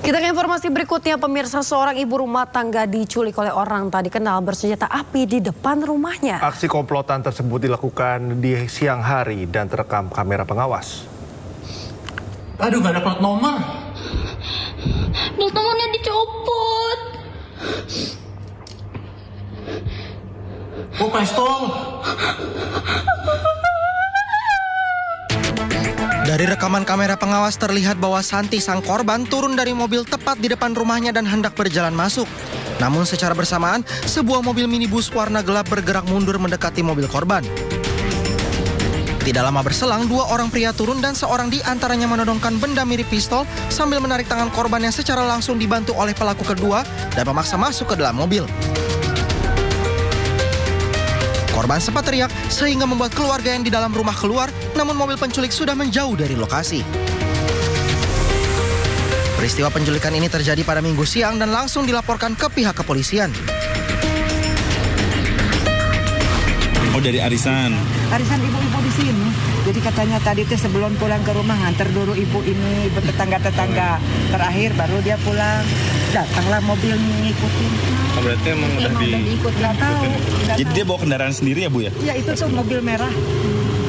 Kita ke informasi berikutnya, pemirsa, seorang ibu rumah tangga diculik oleh orang tak dikenal bersenjata api di depan rumahnya. Aksi komplotan tersebut dilakukan di siang hari dan terekam kamera pengawas. Aduh, gak ada plat nomor. Plat nomornya dicopot. Oh, pistol. Dari rekaman kamera pengawas terlihat bahwa Santi sang korban turun dari mobil tepat di depan rumahnya dan hendak berjalan masuk. Namun secara bersamaan, sebuah mobil minibus warna gelap bergerak mundur mendekati mobil korban. Tidak lama berselang, dua orang pria turun dan seorang di antaranya menodongkan benda mirip pistol sambil menarik tangan korban yang secara langsung dibantu oleh pelaku kedua dan memaksa masuk ke dalam mobil. Korban sempat teriak sehingga membuat keluarga yang di dalam rumah keluar, namun mobil penculik sudah menjauh dari lokasi. Peristiwa penculikan ini terjadi pada Minggu siang dan langsung dilaporkan ke pihak kepolisian. Oh, dari arisan ibu-ibu di sini. Jadi katanya tadi tuh sebelum pulang ke rumah nganter dulu ibu ini, ibu tetangga-tetangga. Terakhir baru dia pulang. Datanglah mobil ngikutin. Oh, berarti emang udah diikut, nggak tahu. Jadi dia bawa kendaraan sendiri ya, Bu ya? Ya itu tuh mobil merah.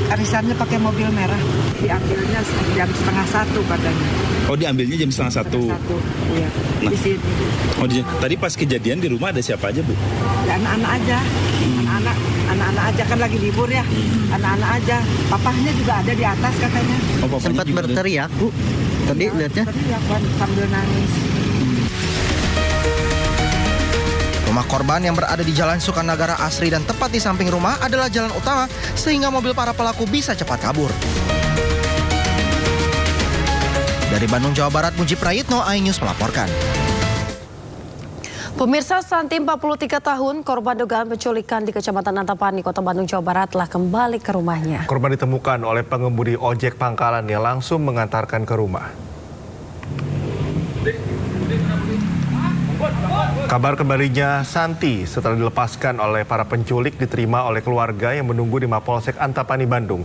Arisannya pakai mobil merah. Diambilnya jam 12:30 katanya. Oh, diambilnya jam 12:30. Iya. Nah. Di sini. Oh, tadi pas kejadian di rumah ada siapa aja, Bu? Ya, anak-anak aja. Anak-anak aja kan lagi libur ya. Anak-anak aja. Papahnya juga ada di atas katanya. Oh, papanya Sempat juga berteriak, Bu. Tadi lihatnya. Teriak sambil nangis. Rumah korban yang berada di Jalan Sukanagara Asri dan tepat di samping rumah adalah jalan utama sehingga mobil para pelaku bisa cepat kabur. Dari Bandung, Jawa Barat, Mujib Prayitno, iNews melaporkan. Pemirsa, Santi 43 tahun, korban dugaan penculikan di Kecamatan Antapani, Kota Bandung, Jawa Barat telah kembali ke rumahnya. Korban ditemukan oleh pengemudi ojek pangkalan yang langsung mengantarkan ke rumah. Kabar kembalinya Santi setelah dilepaskan oleh para penculik diterima oleh keluarga yang menunggu di Mapolsek Antapani, Bandung.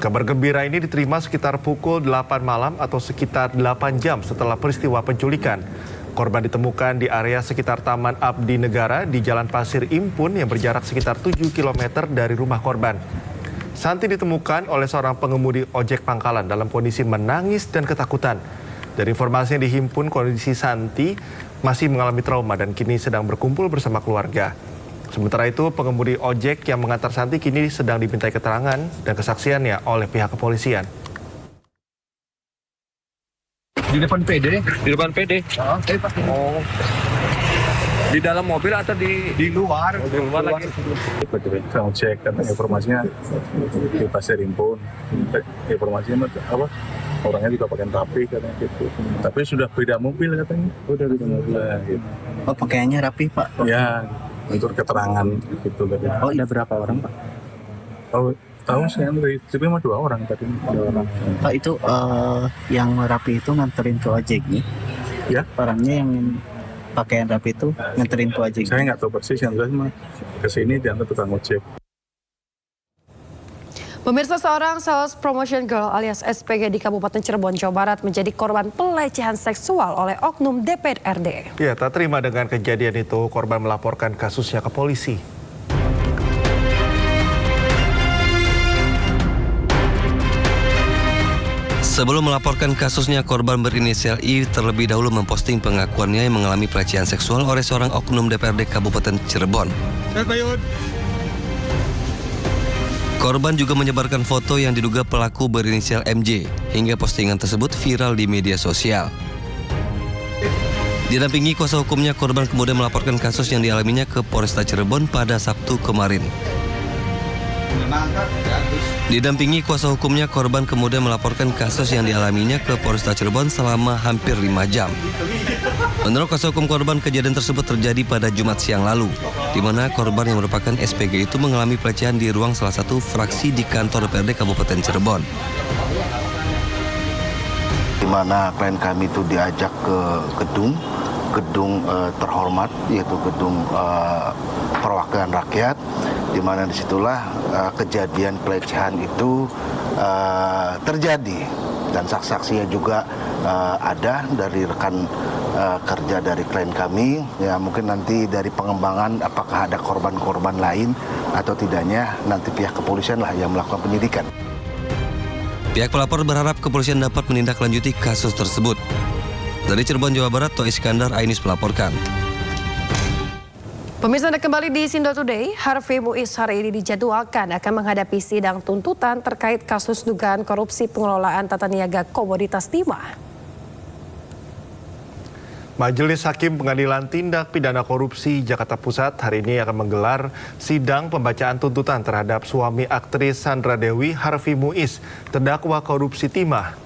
Kabar gembira ini diterima sekitar pukul 8 malam atau sekitar 8 jam setelah peristiwa penculikan. Korban ditemukan di area sekitar Taman Abdi Negara di Jalan Pasir Impun yang berjarak sekitar 7 km dari rumah korban. Santi ditemukan oleh seorang pengemudi ojek pangkalan dalam kondisi menangis dan ketakutan. Dari informasi yang dihimpun, kondisi Santi masih mengalami trauma dan kini sedang berkumpul bersama keluarga. Sementara itu, pengemudi ojek yang mengantar Santi kini sedang dimintai keterangan dan kesaksiannya oleh pihak kepolisian. Di depan PD? Di depan PD? Oh. Di dalam mobil atau di luar? Di luar lagi. Kita cek kan informasinya di Pasir Impun. Informasinya apa? Orangnya juga pakai rapi katanya gitu. Tapi sudah beda mobil katanya. Udah beda mobil. Gitu. Oh, pakaiannya rapi, Pak? Ya, untuk keterangan gitu katanya. Oh, ada berapa orang, Pak? Oh, tahu sih, tapi cuma 2 orang tadi. 2 orang. Pak, itu yang rapi itu nganterin ke ojek nih? Ya. Orangnya yang pakaian rapi itu nganterin ke ojek? Saya nggak tahu persis, yang jelas mah kesini diantar tukang ojek. Pemirsa, seorang sales promotion girl alias SPG di Kabupaten Cirebon, Jawa Barat menjadi korban pelecehan seksual oleh oknum DPRD. Ya, tak terima dengan kejadian itu, korban melaporkan kasusnya ke polisi. Sebelum melaporkan kasusnya, korban berinisial I terlebih dahulu memposting pengakuannya yang mengalami pelecehan seksual oleh seorang oknum DPRD Kabupaten Cirebon. Korban juga menyebarkan foto yang diduga pelaku berinisial MJ, hingga postingan tersebut viral di media sosial. Didampingi kuasa hukumnya, korban kemudian melaporkan kasus yang dialaminya ke Polresta Cirebon pada Sabtu kemarin. Didampingi kuasa hukumnya, korban kemudian melaporkan kasus yang dialaminya ke Polresta Cirebon selama hampir 5 jam. Menurut kuasa hukum korban, kejadian tersebut terjadi pada Jumat siang lalu, di mana korban yang merupakan SPG itu mengalami pelecehan di ruang salah satu fraksi di kantor DPRD Kabupaten Cirebon. Di mana klien kami itu diajak ke gedung terhormat, yaitu gedung perwakilan rakyat, di mana disitulah kejadian pelecehan itu terjadi. dan saksi-saksinya juga ada dari rekan kerja dari klien kami. Ya mungkin nanti dari pengembangan apakah ada korban-korban lain atau tidaknya nanti pihak kepolisian lah yang melakukan penyidikan. Pihak pelapor berharap kepolisian dapat menindaklanjuti kasus tersebut. Dari Cirebon, Jawa Barat, Toh Iskandar, Ainis melaporkan. Pemirsa, Anda kembali di Sindo Today. Harvey Muiz hari ini dijadwalkan akan menghadapi sidang tuntutan terkait kasus dugaan korupsi pengelolaan tata niaga komoditas timah. Majelis Hakim Pengadilan Tindak Pidana Korupsi Jakarta Pusat hari ini akan menggelar sidang pembacaan tuntutan terhadap suami aktris Sandra Dewi, Harvey Muiz, terdakwa korupsi timah.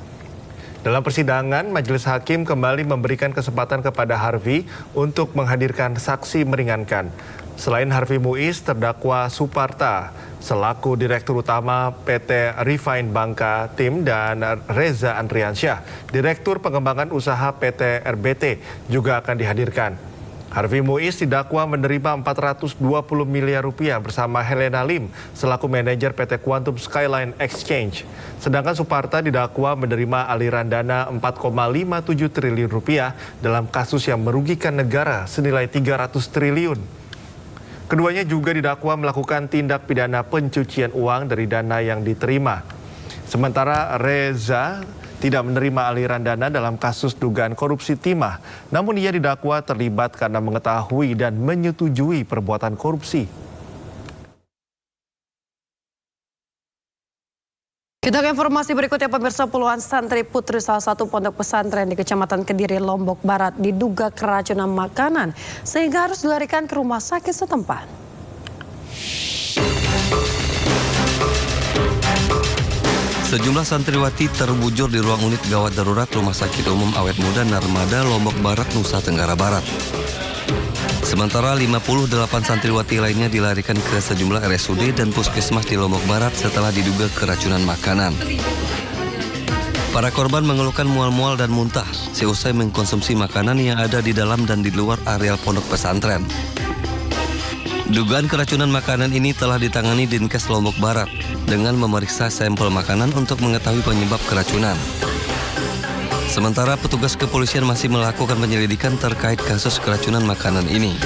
Dalam persidangan, Majelis Hakim kembali memberikan kesempatan kepada Harvey untuk menghadirkan saksi meringankan. Selain Harvey Muiz, terdakwa Suparta selaku Direktur Utama PT Refine Bangka Tim dan Reza Andriansyah, Direktur Pengembangan Usaha PT RBT juga akan dihadirkan. Harvey Muiz didakwa menerima 420 miliar rupiah bersama Helena Lim selaku manajer PT Quantum Skyline Exchange. Sedangkan Suparta didakwa menerima aliran dana 4,57 triliun rupiah dalam kasus yang merugikan negara senilai 300 triliun. Keduanya juga didakwa melakukan tindak pidana pencucian uang dari dana yang diterima. Sementara Reza tidak menerima aliran dana dalam kasus dugaan korupsi timah, namun ia didakwa terlibat karena mengetahui dan menyetujui perbuatan korupsi. Kita ke informasi berikutnya, pemirsa. Puluhan santri putri salah satu pondok pesantren di Kecamatan Kediri, Lombok Barat diduga keracunan makanan sehingga harus dilarikan ke rumah sakit setempat. Sejumlah santriwati terbujur di ruang unit gawat darurat Rumah Sakit Umum Awet Muda Narmada, Lombok Barat, Nusa Tenggara Barat. Sementara 58 santriwati lainnya dilarikan ke sejumlah RSUD dan puskesmas di Lombok Barat setelah diduga keracunan makanan. Para korban mengeluhkan mual-mual dan muntah seusai mengkonsumsi makanan yang ada di dalam dan di luar areal pondok pesantren. Dugaan keracunan makanan ini telah ditangani Dinkes Lombok Barat dengan memeriksa sampel makanan untuk mengetahui penyebab keracunan. Sementara petugas kepolisian masih melakukan penyelidikan terkait kasus keracunan makanan ini.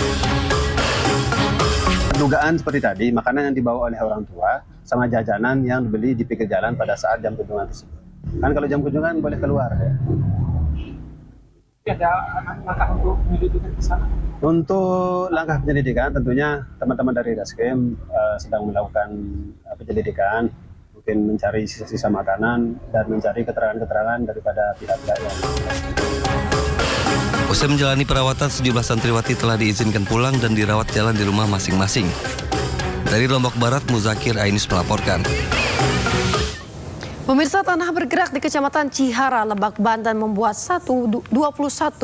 Dugaan seperti tadi, makanan yang dibawa oleh orang tua sama jajanan yang dibeli di pinggir jalan pada saat jam kunjungan tersebut. Kan kalau jam kunjungan boleh keluar ya. Ada langkah untuk penyelidikan ke sana? Untuk langkah penyelidikan tentunya teman-teman dari Daskem sedang melakukan penyelidikan, mungkin mencari sisa-sisa makanan dan mencari keterangan-keterangan daripada pihak-pihak yang. Usai menjalani perawatan, sejumlah santriwati telah diizinkan pulang dan dirawat jalan di rumah masing-masing. Dari Lombok Barat, Muzakir Ainis melaporkan. Pemirsa, tanah bergerak di Kecamatan Cihara, Lebak, Banten membuat 21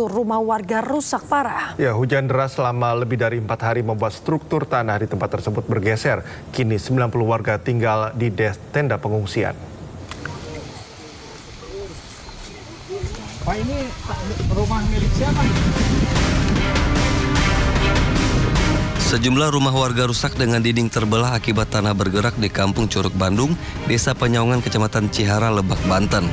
rumah warga rusak parah. Ya, hujan deras selama lebih dari 4 hari membuat struktur tanah di tempat tersebut bergeser. Kini 90 warga tinggal di tenda pengungsian. Pak, ini rumah milik siapa? Sejumlah rumah warga rusak dengan dinding terbelah akibat tanah bergerak di Kampung Curug Bandung, Desa Penyaungan, Kecamatan Cihara, Lebak, Banten.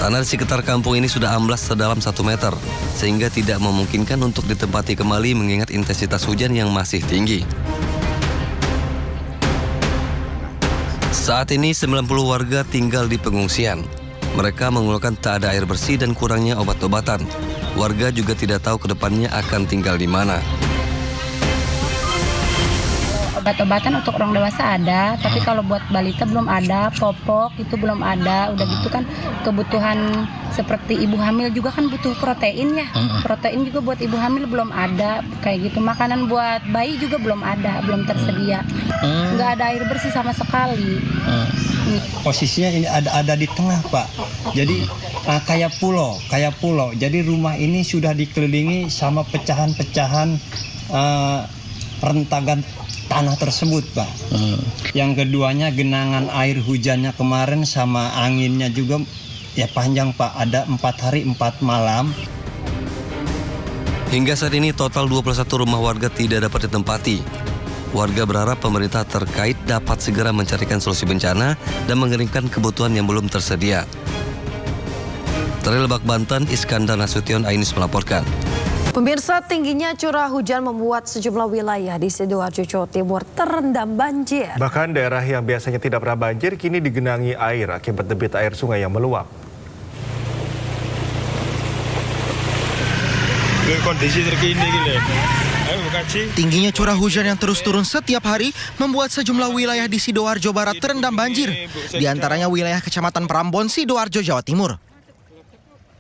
Tanah di sekitar kampung ini sudah amblas sedalam 1 meter, sehingga tidak memungkinkan untuk ditempati kembali mengingat intensitas hujan yang masih tinggi. Saat ini 90 warga tinggal di pengungsian. Mereka mengeluhkan tak ada air bersih dan kurangnya obat-obatan. Warga juga tidak tahu ke depannya akan tinggal di mana. Obat-obatan untuk orang dewasa ada, tapi kalau buat balita belum ada, popok itu belum ada. Udah gitu kan kebutuhan seperti ibu hamil juga kan butuh protein ya. Protein juga buat ibu hamil belum ada, kayak gitu. Makanan buat bayi juga belum ada, belum tersedia. Nggak ada air bersih sama sekali. Posisinya ini ada di tengah, Pak. Jadi kayak pulau. Jadi rumah ini sudah dikelilingi sama pecahan-pecahan rentagan tanah tersebut, Pak. Yang keduanya genangan air hujannya kemarin sama anginnya juga ya panjang, Pak. Ada 4 hari 4 malam. Hingga saat ini total 21 rumah warga tidak dapat ditempati. Warga berharap pemerintah terkait dapat segera mencarikan solusi bencana dan mengirimkan kebutuhan yang belum tersedia. Dari Lebak, Banten, Iskandar Nasution, Ainus melaporkan. Pemirsa, tingginya curah hujan membuat sejumlah wilayah di Sidoarjo, Jawa Timur terendam banjir. Bahkan daerah yang biasanya tidak pernah banjir kini digenangi air akibat debit air sungai yang meluap. Kondisi terkini gitu. Tingginya curah hujan yang terus turun setiap hari membuat sejumlah wilayah di Sidoarjo Barat terendam banjir. Di antaranya wilayah Kecamatan Prambon, Sidoarjo, Jawa Timur.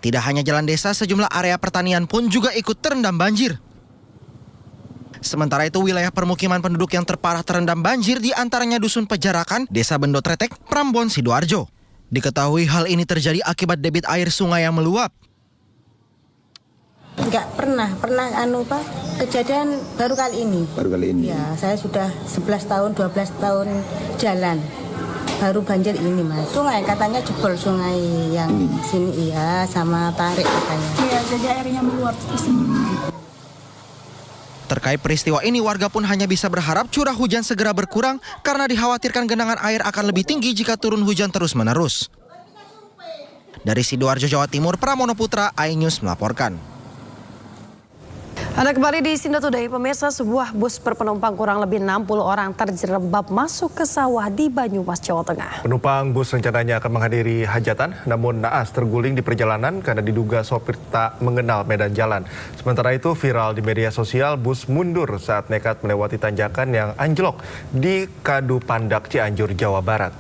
Tidak hanya jalan desa, sejumlah area pertanian pun juga ikut terendam banjir. Sementara itu, wilayah permukiman penduduk yang terparah terendam banjir di antaranya Dusun Pejarakan, Desa Bendo Tretek, Prambon, Sidoarjo. Diketahui hal ini terjadi akibat debit air sungai yang meluap. Enggak pernah kejadian baru kali ini. Ya, saya sudah 11 tahun, 12 tahun jalan. Baru banjir ini, Mas. Sungai katanya jebol, sungai yang sini iya sama tarik katanya. Iya, jadi airnya meluap ke sini. Terkait peristiwa ini, warga pun hanya bisa berharap curah hujan segera berkurang karena dikhawatirkan genangan air akan lebih tinggi jika turun hujan terus-menerus. Dari Sidoarjo, Jawa Timur, Pramono Putra, iNews melaporkan. Anda kembali di Sindo Today, pemirsa. Sebuah bus berpenumpang kurang lebih 60 orang terjerembab masuk ke sawah di Banyumas, Jawa Tengah. Penumpang bus rencananya akan menghadiri hajatan, namun naas terguling di perjalanan karena diduga sopir tak mengenal medan jalan. Sementara itu viral di media sosial, bus mundur saat nekat melewati tanjakan yang anjlok di Kadu Pandak, Cianjur, Jawa Barat.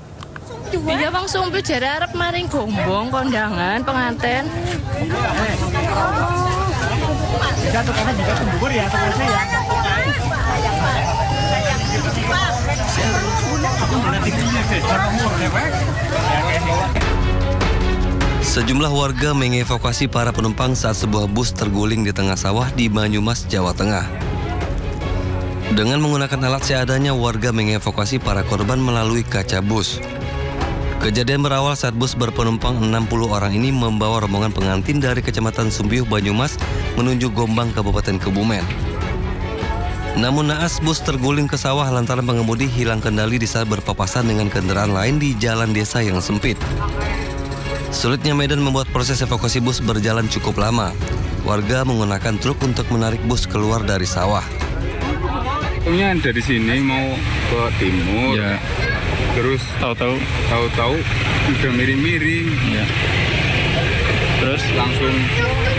Iya bang, sumpah jare arep maring gombong kondangan pengantin. Sejumlah warga mengevakuasi para penumpang saat sebuah bus terguling di tengah sawah di Banyumas, Jawa Tengah. Dengan menggunakan alat seadanya, warga mengevakuasi para korban melalui kaca bus. Kejadian berawal saat bus berpenumpang 60 orang ini membawa rombongan pengantin dari Kecamatan Sumbiuh, Banyumas menuju Gombang, Kabupaten Kebumen. Namun naas bus terguling ke sawah lantaran pengemudi hilang kendali di saat berpapasan dengan kendaraan lain di jalan desa yang sempit. Sulitnya medan membuat proses evakuasi bus berjalan cukup lama. Warga menggunakan truk untuk menarik bus keluar dari sawah. Dari sini mau ke timur. Ya. Terus tahu-tahu udah miring-miring, ya. Terus langsung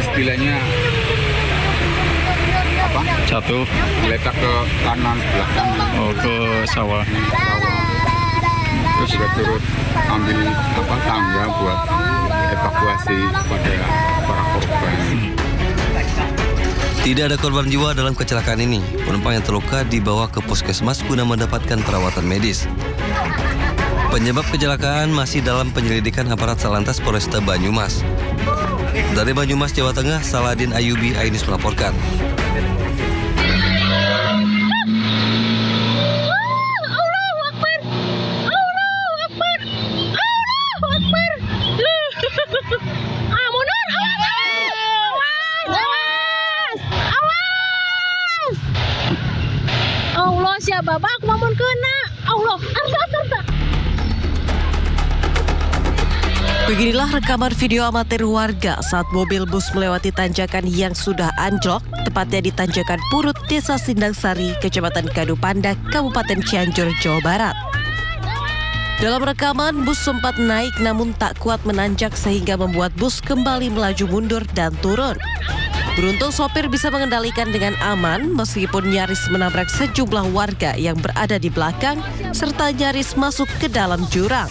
istilahnya apa? Jatuh, letak ke kanan sebelah kanan. Oh, ke sawah. Terus juga turut ambil tangga buat evakuasi pada para korban. Tidak ada korban jiwa dalam kecelakaan ini. Penumpang yang terluka dibawa ke puskesmas guna mendapatkan perawatan medis. Penyebab kecelakaan masih dalam penyelidikan aparat Salantas Polresta Banyumas. Dari Banyumas, Jawa Tengah, Saladin Ayubi, iNews melaporkan. Allah siapa bapak aku mau kena. Allah arsa. Beginilah rekaman video amatir warga saat mobil bus melewati tanjakan yang sudah anjlok, tepatnya di Tanjakan Purut, Desa Sindang Sari, Kecamatan Kadu Pandak, Kabupaten Cianjur, Jawa Barat. Dalam rekaman, bus sempat naik namun tak kuat menanjak sehingga membuat bus kembali melaju mundur dan turun. Beruntung sopir bisa mengendalikan dengan aman meskipun nyaris menabrak sejumlah warga yang berada di belakang serta nyaris masuk ke dalam jurang.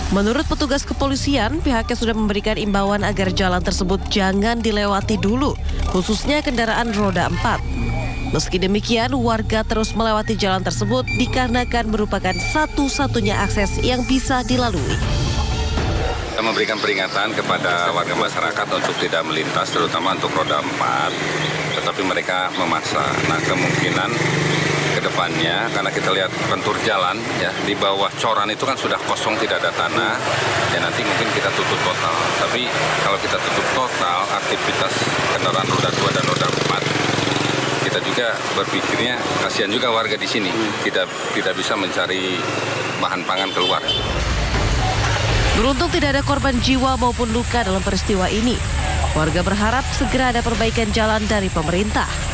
Menurut petugas kepolisian, pihaknya sudah memberikan imbauan agar jalan tersebut jangan dilewati dulu, khususnya kendaraan roda 4. Meski demikian, warga terus melewati jalan tersebut dikarenakan merupakan satu-satunya akses yang bisa dilalui. Kita memberikan peringatan kepada warga masyarakat untuk tidak melintas, terutama untuk roda 4, tetapi mereka memaksa. Nah, kemungkinan ke depannya, karena kita lihat kontur jalan ya, di bawah coran itu kan sudah kosong, tidak ada tanah, ya nanti mungkin kita tutup total. Tapi kalau kita tutup total, aktivitas kendaraan roda 2 dan roda 4, kita juga berpikirnya kasihan juga warga di sini, tidak bisa mencari bahan pangan keluar. Beruntung tidak ada korban jiwa maupun luka dalam peristiwa ini. Warga berharap segera ada perbaikan jalan dari pemerintah.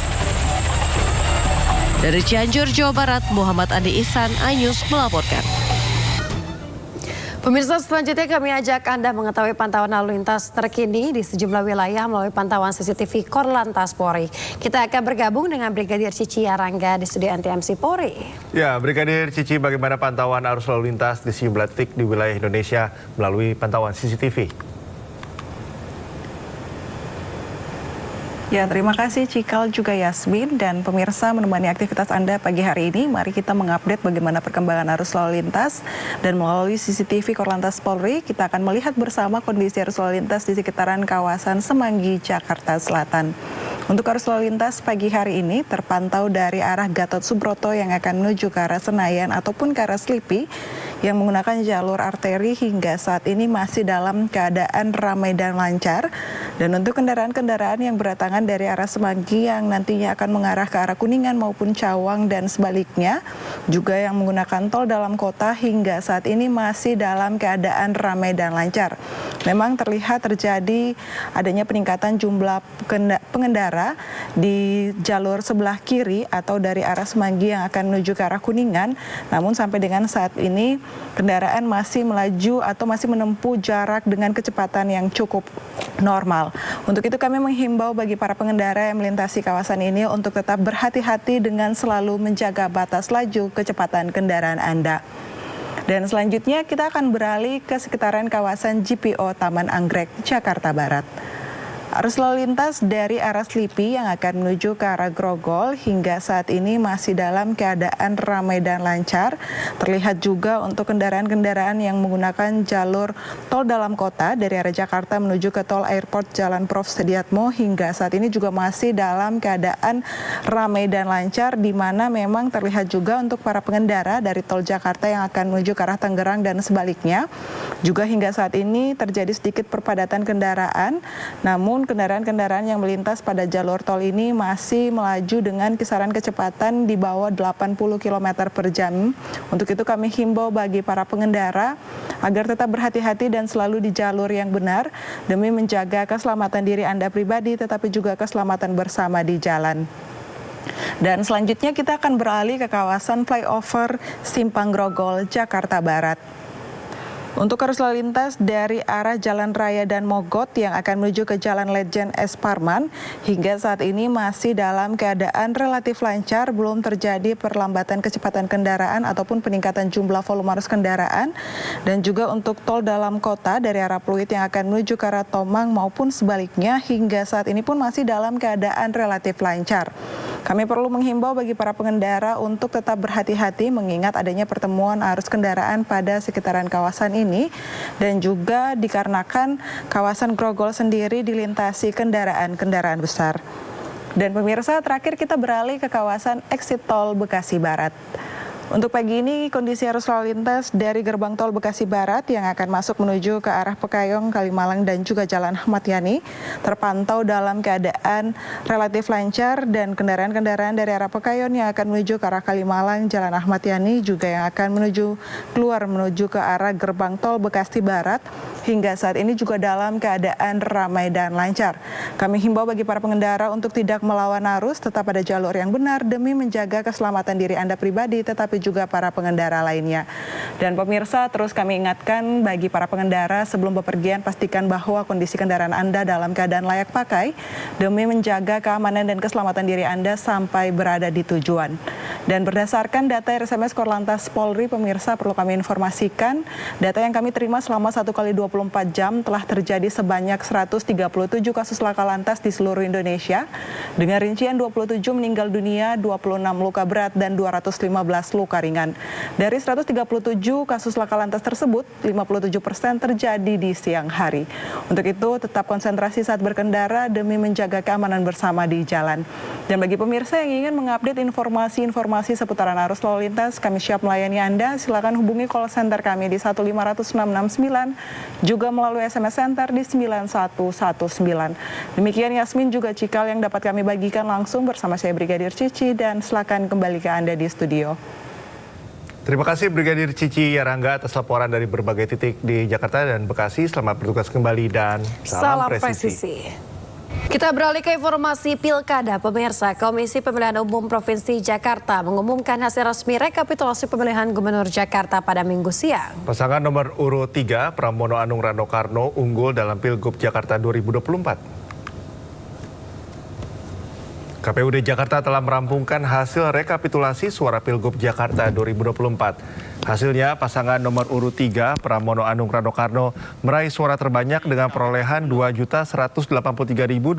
Dari Cianjur, Jawa Barat, Muhammad Andi Ihsan, iNews melaporkan. Pemirsa, selanjutnya kami ajak Anda mengetahui pantauan lalu lintas terkini di sejumlah wilayah melalui pantauan CCTV Korlantas Polri. Kita akan bergabung dengan Brigadir Cici Arangga di studio NTMC Polri. Ya, Brigadir Cici, bagaimana pantauan arus lalu lintas di sejumlah titik di wilayah Indonesia melalui pantauan CCTV? Ya, terima kasih Cikal juga Yasmin dan pemirsa menemani aktivitas Anda pagi hari ini. Mari kita mengupdate bagaimana perkembangan arus lalu lintas dan melalui CCTV Korlantas Polri kita akan melihat bersama kondisi arus lalu lintas di sekitaran kawasan Semanggi, Jakarta Selatan. Untuk arus lalu lintas pagi hari ini terpantau dari arah Gatot Subroto yang akan menuju ke arah Senayan ataupun ke arah Slipi yang menggunakan jalur arteri hingga saat ini masih dalam keadaan ramai dan lancar. Dan untuk kendaraan-kendaraan yang berdatangan dari arah Semanggi yang nantinya akan mengarah ke arah Kuningan maupun Cawang dan sebaliknya, juga yang menggunakan tol dalam kota hingga saat ini masih dalam keadaan ramai dan lancar. Memang terlihat terjadi adanya peningkatan jumlah pengendara di jalur sebelah kiri atau dari arah Semanggi yang akan menuju ke arah Kuningan. Namun sampai dengan saat ini kendaraan masih melaju atau masih menempuh jarak dengan kecepatan yang cukup normal. Untuk itu kami menghimbau bagi para pengendara yang melintasi kawasan ini untuk tetap berhati-hati dengan selalu menjaga batas laju kecepatan kendaraan Anda. Dan selanjutnya kita akan beralih ke sekitaran kawasan GPO Taman Anggrek, Jakarta Barat. Arus lalu lintas dari arah Slipi yang akan menuju ke arah Grogol hingga saat ini masih dalam keadaan ramai dan lancar. Terlihat juga untuk kendaraan-kendaraan yang menggunakan jalur tol dalam kota dari arah Jakarta menuju ke tol Airport Jalan Prof. Sediatmo hingga saat ini juga masih dalam keadaan ramai dan lancar, di mana memang terlihat juga untuk para pengendara dari tol Jakarta yang akan menuju ke arah Tangerang dan sebaliknya. Juga hingga saat ini terjadi sedikit perpadatan kendaraan, namun kendaraan-kendaraan yang melintas pada jalur tol ini masih melaju dengan kisaran kecepatan di bawah 80 km per jam. Untuk itu kami himbau bagi para pengendara agar tetap berhati-hati dan selalu di jalur yang benar demi menjaga keselamatan diri Anda pribadi tetapi juga keselamatan bersama di jalan. Dan selanjutnya kita akan beralih ke kawasan flyover Simpang Grogol, Jakarta Barat. Untuk arus lalu lintas dari arah Jalan Raya dan Mogot yang akan menuju ke Jalan Lejen S. Parman hingga saat ini masih dalam keadaan relatif lancar, belum terjadi perlambatan kecepatan kendaraan ataupun peningkatan jumlah volume arus kendaraan. Dan juga untuk tol dalam kota dari arah Pluit yang akan menuju ke arah Tomang maupun sebaliknya hingga saat ini pun masih dalam keadaan relatif lancar. Kami perlu menghimbau bagi para pengendara untuk tetap berhati-hati mengingat adanya pertemuan arus kendaraan pada sekitaran kawasan ini dan juga dikarenakan kawasan Grogol sendiri dilintasi kendaraan-kendaraan besar. Dan pemirsa, terakhir kita beralih ke kawasan exit tol Bekasi Barat. Untuk pagi ini kondisi arus lalu lintas dari gerbang tol Bekasi Barat yang akan masuk menuju ke arah Pekayong, Kalimalang dan juga Jalan Ahmad Yani terpantau dalam keadaan relatif lancar dan kendaraan-kendaraan dari arah Pekayong yang akan menuju ke arah Kalimalang, Jalan Ahmad Yani juga yang akan menuju ke arah gerbang tol Bekasi Barat hingga saat ini juga dalam keadaan ramai dan lancar. Kami himbau bagi para pengendara untuk tidak melawan arus, tetap pada jalur yang benar demi menjaga keselamatan diri Anda pribadi tetapi juga para pengendara lainnya. Dan pemirsa, terus kami ingatkan bagi para pengendara sebelum bepergian pastikan bahwa kondisi kendaraan Anda dalam keadaan layak pakai demi menjaga keamanan dan keselamatan diri Anda sampai berada di tujuan. Dan berdasarkan data RSMS Korlantas Polri, pemirsa perlu kami informasikan data yang kami terima selama 1 kali 24 jam telah terjadi sebanyak 137 kasus laka lantas di seluruh Indonesia dengan rincian 27 meninggal dunia, 26 luka berat dan 215 luka ringan. Dari 137 kasus laka lantas tersebut, 57% terjadi di siang hari. Untuk itu tetap konsentrasi saat berkendara demi menjaga keamanan bersama di jalan. Dan bagi pemirsa yang ingin mengupdate informasi-informasi informasi seputaran arus lalu lintas, kami siap melayani Anda. Silakan hubungi call center kami di 1500669, juga melalui SMS Center di 9119. Demikian Yasmin juga Cikal yang dapat kami bagikan langsung bersama saya Brigadir Cici, dan silakan kembali ke Anda di studio. Terima kasih Brigadir Cici Yarangga atas laporan dari berbagai titik di Jakarta dan Bekasi. Selamat bertugas kembali dan salam presisi. Kita beralih ke informasi pilkada, pemirsa. Komisi Pemilihan Umum Provinsi Jakarta mengumumkan hasil resmi rekapitulasi pemilihan Gubernur Jakarta pada Minggu siang. Pasangan nomor urut 3 Pramono Anung Rano Karno unggul dalam Pilgub Jakarta 2024. KPUD Jakarta telah merampungkan hasil rekapitulasi suara Pilgub Jakarta 2024. Hasilnya, pasangan nomor urut 3 Pramono Anung Rano Karno meraih suara terbanyak dengan perolehan 2.183.239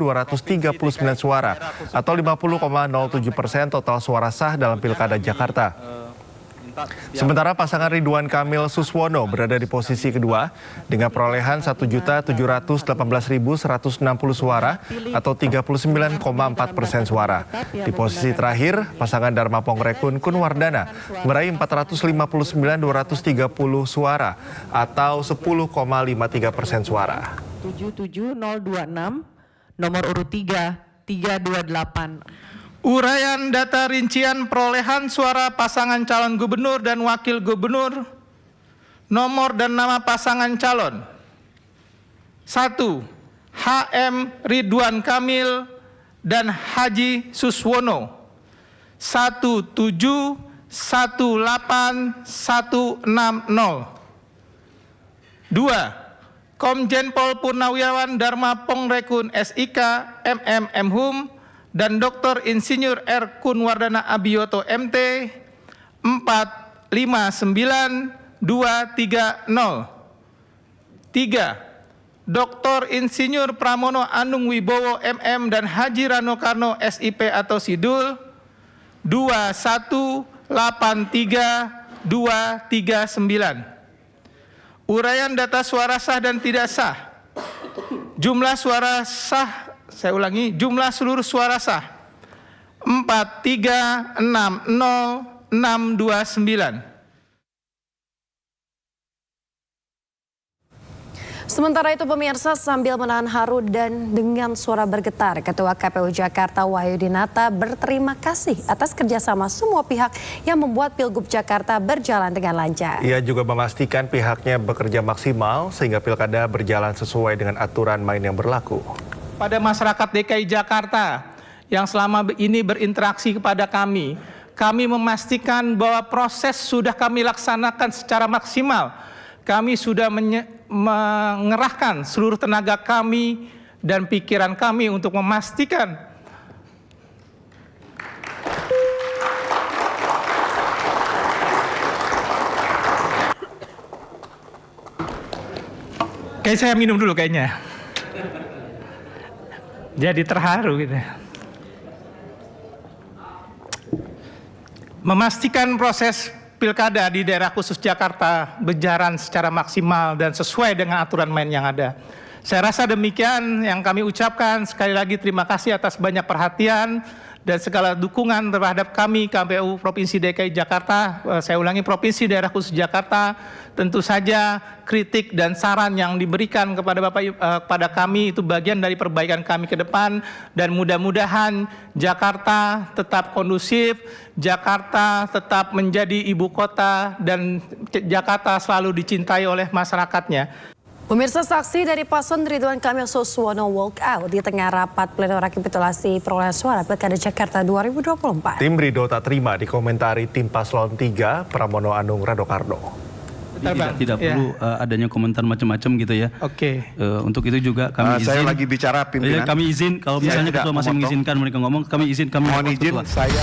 suara atau 50,07% total suara sah dalam Pilkada Jakarta. Sementara pasangan Ridwan Kamil Suswono berada di posisi kedua dengan perolehan 1.718.160 suara atau 39,4% suara. Di posisi terakhir, pasangan Dharma Pongrekun Kunwardana meraih 459.230 suara atau 10,53% suara. 77026, nomor urut 3, 328. Uraian data rincian perolehan suara pasangan calon gubernur dan wakil gubernur, nomor dan nama pasangan calon. 1. HM Ridwan Kamil dan Haji Suswono. 1718160. 2. Komjen Pol Purnawirawan Dharma Pongrekun SIK MM Mhum dan Dr. Insinyur R. Kunwardana Abiyoto MT 459230. 3. Dr. Insinyur Pramono Anung Wibowo MM dan Haji Rano Karno SIP atau Sidul 2183239. Uraian data suara sah dan tidak sah. Jumlah suara sah, saya ulangi, jumlah seluruh suara sah 4360629. Sementara itu pemirsa, sambil menahan haru dan dengan suara bergetar, Ketua KPU Jakarta Wahyudinata berterima kasih atas kerjasama semua pihak yang membuat Pilgub Jakarta berjalan dengan lancar. Ia juga memastikan pihaknya bekerja maksimal sehingga pilkada berjalan sesuai dengan aturan main yang berlaku. Pada masyarakat DKI Jakarta yang selama ini berinteraksi kepada kami memastikan bahwa proses sudah kami laksanakan secara maksimal. Kami sudah mengerahkan seluruh tenaga kami dan pikiran kami untuk memastikan kayak saya minum dulu kayaknya. Jadi terharu gitu. Memastikan proses pilkada di daerah khusus Jakarta berjalan secara maksimal dan sesuai dengan aturan main yang ada. Saya rasa demikian yang kami ucapkan. Sekali lagi terima kasih atas banyak perhatian dan segala dukungan terhadap kami KPU Provinsi DKI Jakarta. Saya ulangi, Provinsi Daerah Khusus Jakarta. Tentu saja kritik dan saran yang diberikan kepada kami itu bagian dari perbaikan kami ke depan, dan mudah-mudahan Jakarta tetap kondusif, Jakarta tetap menjadi ibu kota, dan Jakarta selalu dicintai oleh masyarakatnya. Pemirsa, saksi dari paslon Ridwan Kamil Suswono walk out di tengah rapat pleno rekapitulasi perolehan suara Pilkada Jakarta 2024. Tim Ridho tak terima dikomentari tim paslon 3 Pramono Anung Rano Karno. Tidak perlu adanya komentar macam-macam gitu ya. Oke. Untuk itu juga kami izin. Saya lagi bicara pimpinan. Kami izin kalau misalnya ketua masih mengizinkan mereka ngomong, kami izin, kami mohon izin ketua. saya.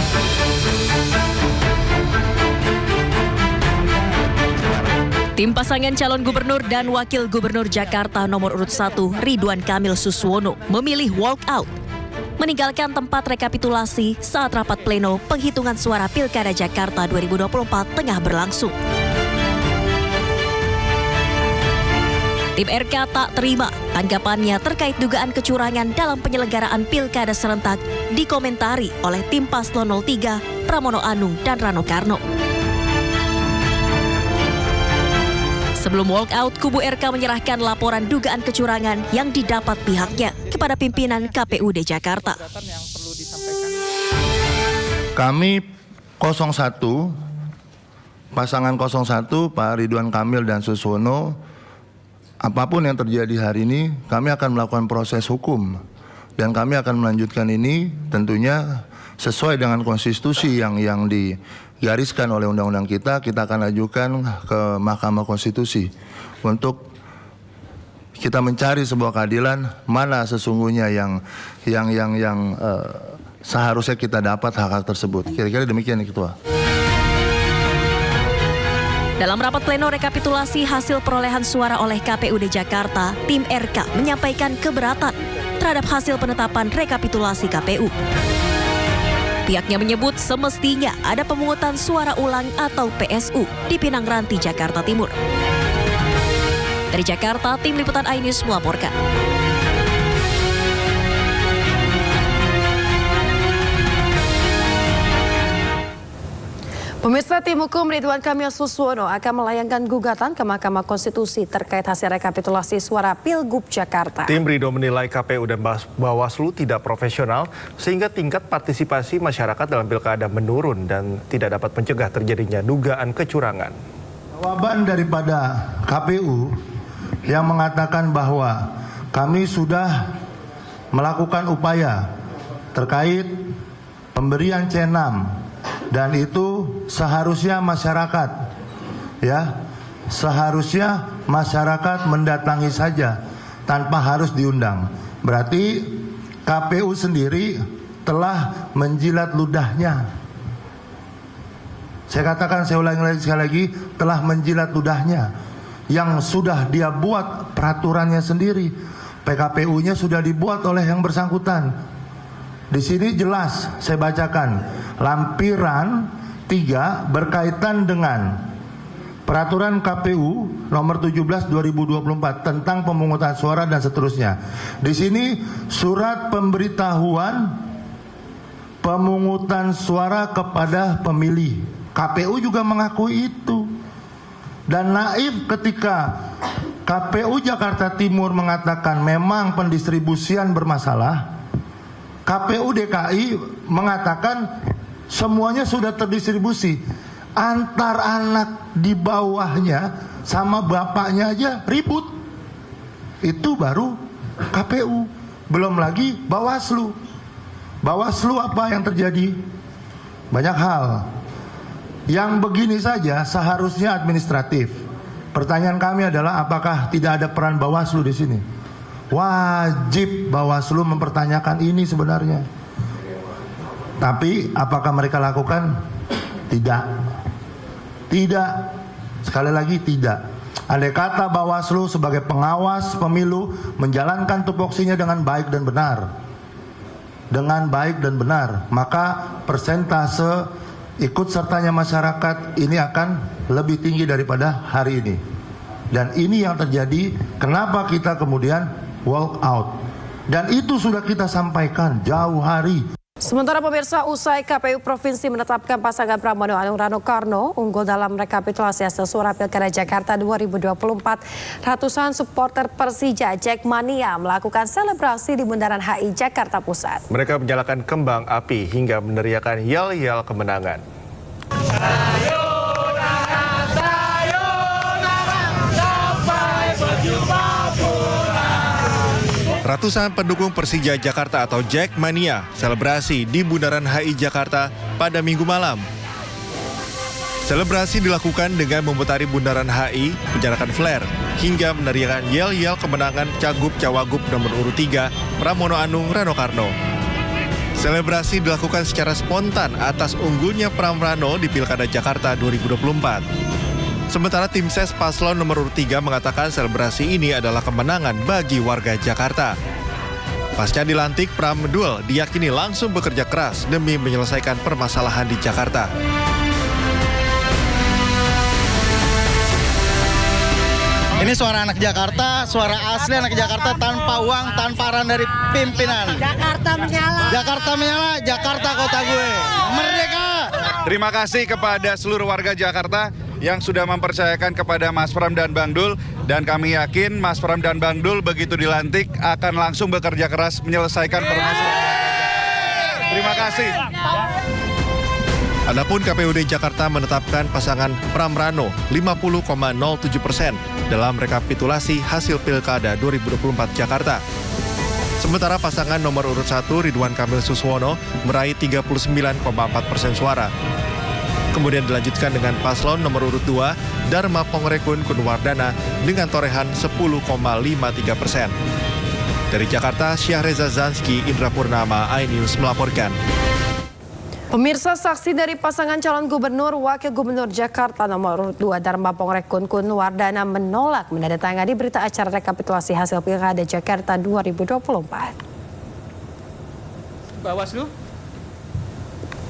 Tim pasangan calon gubernur dan wakil gubernur Jakarta nomor urut 1 Ridwan Kamil Suswono memilih walk out, meninggalkan tempat rekapitulasi saat rapat pleno penghitungan suara Pilkada Jakarta 2024 tengah berlangsung. Tim RK tak terima tanggapannya terkait dugaan kecurangan dalam penyelenggaraan pilkada serentak dikomentari oleh tim Paslon 03, Pramono Anung dan Rano Karno. Sebelum walk out, kubu RK menyerahkan laporan dugaan kecurangan yang didapat pihaknya kepada pimpinan KPUD Jakarta. Kami 01, pasangan 01, Pak Ridwan Kamil dan Suswono, apapun yang terjadi hari ini, kami akan melakukan proses hukum. Dan kami akan melanjutkan ini tentunya sesuai dengan konstitusi yang digariskan oleh undang-undang kita akan ajukan ke Mahkamah Konstitusi untuk kita mencari sebuah keadilan mana sesungguhnya yang seharusnya kita dapat hak-hak tersebut. Kira-kira demikian, Ketua. Dalam rapat pleno rekapitulasi hasil perolehan suara oleh KPUD Jakarta, tim RK menyampaikan keberatan terhadap hasil penetapan rekapitulasi KPU. Pihaknya menyebut semestinya ada pemungutan suara ulang atau PSU di Pinang Ranti, Jakarta Timur. Dari Jakarta, tim liputan iNews melaporkan. Pemirsa, tim hukum Ridwan Kamil Suswono akan melayangkan gugatan ke Mahkamah Konstitusi terkait hasil rekapitulasi suara Pilgub Jakarta. Tim Rido menilai KPU dan Bawaslu tidak profesional sehingga tingkat partisipasi masyarakat dalam pilkada menurun dan tidak dapat mencegah terjadinya dugaan kecurangan. Jawaban daripada KPU yang mengatakan bahwa kami sudah melakukan upaya terkait pemberian C6 dan itu seharusnya masyarakat mendatangi saja tanpa harus diundang. Berarti KPU sendiri telah menjilat ludahnya. Saya katakan, saya ulangi sekali lagi, telah menjilat ludahnya yang sudah dia buat peraturannya sendiri. PKPU-nya sudah dibuat oleh yang bersangkutan. Di sini jelas saya bacakan lampiran 3 berkaitan dengan peraturan KPU nomor 17 2024 tentang pemungutan suara dan seterusnya. Di sini surat pemberitahuan pemungutan suara kepada pemilih. KPU juga mengakui itu. Dan naif ketika KPU Jakarta Timur mengatakan memang pendistribusian bermasalah, KPU DKI mengatakan semuanya sudah terdistribusi. Antar anak di bawahnya sama bapaknya aja ribut. Itu baru KPU. Belum lagi Bawaslu. Bawaslu apa yang terjadi? Banyak hal. Yang begini saja seharusnya administratif. Pertanyaan kami adalah apakah tidak ada peran Bawaslu di sini? Wajib Bawaslu mempertanyakan ini sebenarnya. Tapi apakah mereka lakukan? Tidak. Tidak. Sekali lagi tidak. Andai kata Bawaslu sebagai pengawas pemilu menjalankan tupoksinya dengan baik dan benar. Dengan baik dan benar, maka persentase ikut sertanya masyarakat ini akan lebih tinggi daripada hari ini. Dan ini yang terjadi, kenapa kita kemudian walk out. Dan itu sudah kita sampaikan jauh hari. Sementara pemirsa, usai KPU Provinsi menetapkan pasangan Pramono Anung Rano Karno unggul dalam rekapitulasi hasil suara Pilkada Jakarta 2024, ratusan supporter Persija Jackmania melakukan selebrasi di Bundaran HI Jakarta Pusat. Mereka menyalakan kembang api hingga meneriakan yel-yel kemenangan. Ratusan pendukung Persija Jakarta atau Jackmania selebrasi di Bundaran HI Jakarta pada Minggu malam. Selebrasi dilakukan dengan memutari Bundaran HI, menyalakan flare, hingga meneriakan yel-yel kemenangan Cagup Cawagup nomor urut 3 Pramono Anung Rano Karno. Selebrasi dilakukan secara spontan atas unggulnya Pram Rano di Pilkada Jakarta 2024. Sementara tim ses paslon nomor urut 3 mengatakan selebrasi ini adalah kemenangan bagi warga Jakarta. Pasca dilantik, Pram Dul diyakini langsung bekerja keras demi menyelesaikan permasalahan di Jakarta. Ini suara anak Jakarta, suara asli anak Jakarta tanpa uang, tanpa arahan dari pimpinan. Jakarta menyala. Jakarta menyala, Jakarta kota gue. Merdeka! Terima kasih kepada seluruh warga Jakarta yang sudah mempercayakan kepada Mas Pram dan Bang Dul. Dan kami yakin Mas Pram dan Bang Dul begitu dilantik akan langsung bekerja keras menyelesaikan permasalahan. Terima kasih. Adapun KPUD Jakarta menetapkan pasangan Pram Rano 50,07% dalam rekapitulasi hasil Pilkada 2024 Jakarta. Sementara pasangan nomor urut 1 Ridwan Kamil Suswono meraih 39,4% suara. Kemudian dilanjutkan dengan paslon nomor urut 2 Dharma Pongrekun Kunwardana dengan torehan 10,53%. Dari Jakarta, Syahreza Zanski, Indra Purnama, iNews melaporkan. Pemirsa, saksi dari pasangan calon gubernur Wakil Gubernur Jakarta nomor urut 2 Dharma Pongrekun Kunwardana menolak menandatangani berita acara rekapitulasi hasil Pilkada Jakarta 2024. Bawaslu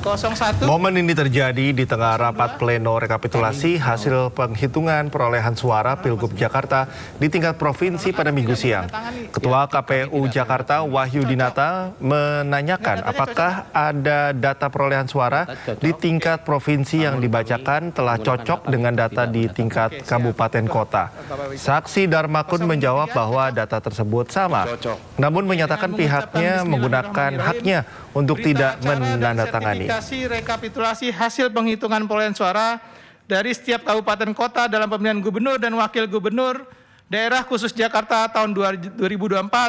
01. Momen ini terjadi di tengah rapat pleno rekapitulasi hasil penghitungan perolehan suara Pilgub Jakarta di tingkat provinsi pada Minggu siang. Ketua KPU Jakarta Wahyu Dinata menanyakan apakah ada data perolehan suara di tingkat provinsi yang dibacakan telah cocok dengan data di tingkat kabupaten kota. Saksi Darmakun menjawab bahwa data tersebut sama, namun menyatakan pihaknya menggunakan haknya untuk tidak menandatangani. Rekapitulasi hasil penghitungan perolehan suara dari setiap kabupaten kota dalam pemilihan gubernur dan wakil gubernur daerah khusus Jakarta tahun 2024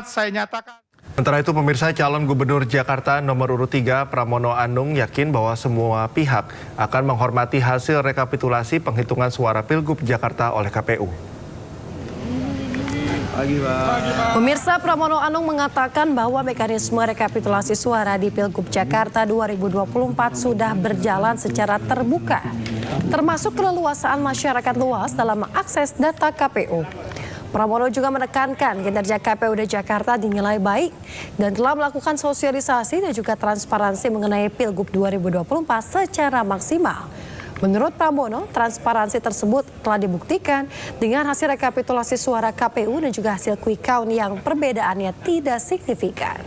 saya nyatakan. Sementara itu pemirsa, calon gubernur Jakarta nomor urut 3 Pramono Anung yakin bahwa semua pihak akan menghormati hasil rekapitulasi penghitungan suara Pilgub Jakarta oleh KPU. Pemirsa, Pramono Anung mengatakan bahwa mekanisme rekapitulasi suara di Pilgub Jakarta 2024 sudah berjalan secara terbuka, termasuk keleluasaan masyarakat luas dalam mengakses data KPU. Pramono juga menekankan kinerja KPUD Jakarta dinilai baik dan telah melakukan sosialisasi dan juga transparansi mengenai Pilgub 2024 secara maksimal. Menurut Pramono, transparansi tersebut telah dibuktikan dengan hasil rekapitulasi suara KPU dan juga hasil quick count yang perbedaannya tidak signifikan.